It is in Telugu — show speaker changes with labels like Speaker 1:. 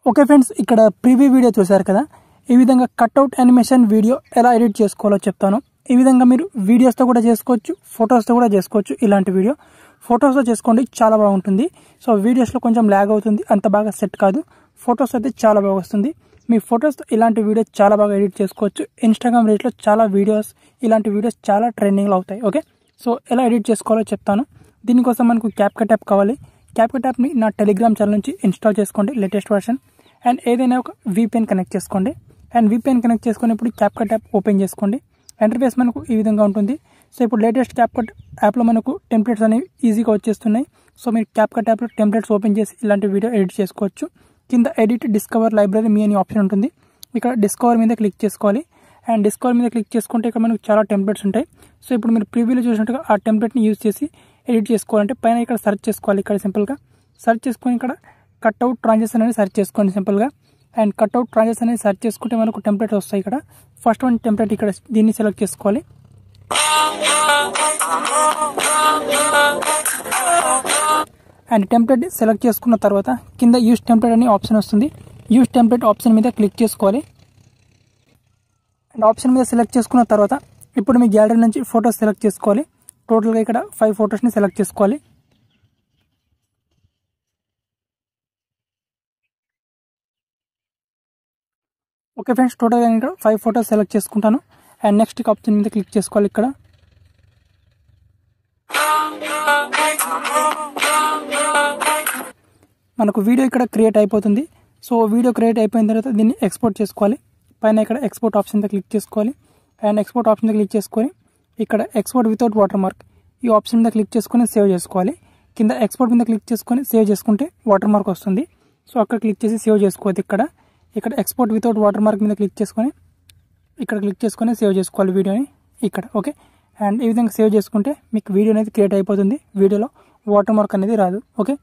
Speaker 1: ఓకే ఫ్రెండ్స్, ఇక్కడ ప్రీవ్యూ వీడియో చూశారు కదా. ఈ విధంగా కట్అవుట్ యానిమేషన్ వీడియో ఎలా ఎడిట్ చేసుకోవాలో చెప్తాను. ఈ విధంగా మీరు వీడియోస్తో కూడా చేసుకోవచ్చు, ఫొటోస్తో కూడా చేసుకోవచ్చు. ఇలాంటి వీడియో ఫొటోస్తో చేసుకోండి, చాలా బాగుంటుంది. సో వీడియోస్లో కొంచెం ల్యాగ్ అవుతుంది, అంత బాగా సెట్ కాదు. ఫొటోస్ అయితే చాలా బాగా వస్తుంది. మీ ఫొటోస్తో ఇలాంటి వీడియో చాలా బాగా ఎడిట్ చేసుకోవచ్చు. ఇన్స్టాగ్రామ్ రీల్స్లో చాలా వీడియోస్, ఇలాంటి వీడియోస్ చాలా ట్రెండింగ్లో అవుతాయి. ఓకే, సో ఎలా ఎడిట్ చేసుకోవాలో చెప్తాను. దీనికోసం మనకు క్యాప్కట్ యాప్ కావాలి. క్యాప్కట్ యాప్ని నా టెలిగ్రామ్ ఛానల్ నుంచి ఇన్స్టాల్ చేసుకోండి, లేటెస్ట్ వర్షన్. అండ్ ఏదైనా ఒక VPN కనెక్ట్ చేసుకోండి. అండ్ VPN కనెక్ట్ చేసుకునేప్పుడు క్యాప్కట్ యాప్ ఓపెన్ చేసుకోండి. ఇంటర్ఫేస్ మనకు ఈ విధంగా ఉంటుంది. సో ఇప్పుడు లేటెస్ట్ క్యాప్కట్ యాప్లో మనకు టెంప్లెట్స్ అనేవి ఈజీగా వచ్చేస్తున్నాయి. సో మీరు క్యాప్కట్ యాప్లో టెంప్లెట్స్ ఓపెన్ చేసి ఇలాంటి వీడియో ఎడిట్ చేసుకోవచ్చు. కింద ఎడిట్, డిస్కవర్, లైబ్రరీ మీ అని ఆప్షన్ ఉంటుంది. ఇక్కడ డిస్కవర్ మీద క్లిక్ చేసుకోవాలి. అండ్ డిస్కవర్ మీద క్లిక్ చేసుకుంటే ఇక్కడ మనకు చాలా టెంప్లెట్స్ ఉంటాయి. సో ఇప్పుడు మీరు ప్రీవ్యూలో చూసినట్టుగా ఆ టెంప్లెట్ని యూజ్ చేసి ఎడిట్ చేసుకోవాలంటే పైన ఇక్కడ సెర్చ్ చేసుకోవాలి. ఇక్కడ సింపుల్గా సెర్చ్ చేసుకొని ఇక్కడ కట్అవుట్ ట్రాన్సాక్షన్ అనేది సెర్చ్ చేసుకోండి సింపుల్గా. అండ్ కట్అవుట్ ట్రాన్సాక్షన్ అనేది సెర్చ్ చేసుకుంటే మనకు టెంప్లెట్స్ వస్తాయి. ఇక్కడ ఫస్ట్ వన్ టెంప్లెట్, ఇక్కడ దీన్ని సెలెక్ట్ చేసుకోవాలి. అండ్ టెంప్లెట్ సెలెక్ట్ చేసుకున్న తర్వాత కింద యూజ్ టెంప్లెట్ అనే ఆప్షన్ వస్తుంది. యూజ్ టెంప్లెట్ ఆప్షన్ మీద క్లిక్ చేసుకోవాలి. అండ్ ఆప్షన్ మీద సెలెక్ట్ చేసుకున్న తర్వాత ఇప్పుడు మీ గ్యాలరీ నుంచి ఫొటోస్ సెలెక్ట్ చేసుకోవాలి. టోటల్గా ఇక్కడ 5 ఫొటోస్ని సెలెక్ట్ చేసుకోవాలి. ఓకే ఫ్రెండ్స్, టోటల్గా నేను ఇక్కడ 5 ఫొటోస్ సెలెక్ట్ చేసుకుంటాను. అండ్ నెక్స్ట్ ఆప్షన్ మీద క్లిక్ చేసుకోవాలి. ఇక్కడ మనకు వీడియో ఇక్కడ క్రియేట్ అయిపోతుంది. సో వీడియో క్రియేట్ అయిపోయిన తర్వాత దీన్ని ఎక్స్పోర్ట్ చేసుకోవాలి. పైన ఇక్కడ ఎక్స్పోర్ట్ ఆప్షన్ మీద క్లిక్ చేసుకోవాలి. అండ్ ఎక్స్పోర్ట్ ఆప్షన్ మీద క్లిక్ చేసుకొని ఇక్కడ ఎక్స్పోర్ట్ వితౌట్ వాటర్ మార్క్ ఈ ఆప్షన్ మీద క్లిక్ చేసుకొని సేవ్ చేసుకోవాలి. కింద ఎక్స్పోర్ట్ మీద క్లిక్ చేసుకొని సేవ్ చేసుకుంటే వాటర్ మార్క్ వస్తుంది. సో అక్కడ క్లిక్ చేసి సేవ్ చేసుకోవద్దు. ఇక్కడ ఎక్స్పోర్ట్ వితౌట్ వాటర్ మార్క్ మీద క్లిక్ చేసుకొని ఇక్కడ క్లిక్ చేసుకొని సేవ్ చేసుకోవాలి వీడియోని ఇక్కడ. ఓకే, అండ్ ఈ విధంగా సేవ్ చేసుకుంటే మీకు వీడియో అనేది క్రియేట్ అయిపోతుంది. వీడియోలో వాటర్ మార్క్ అనేది రాదు. ఓకే.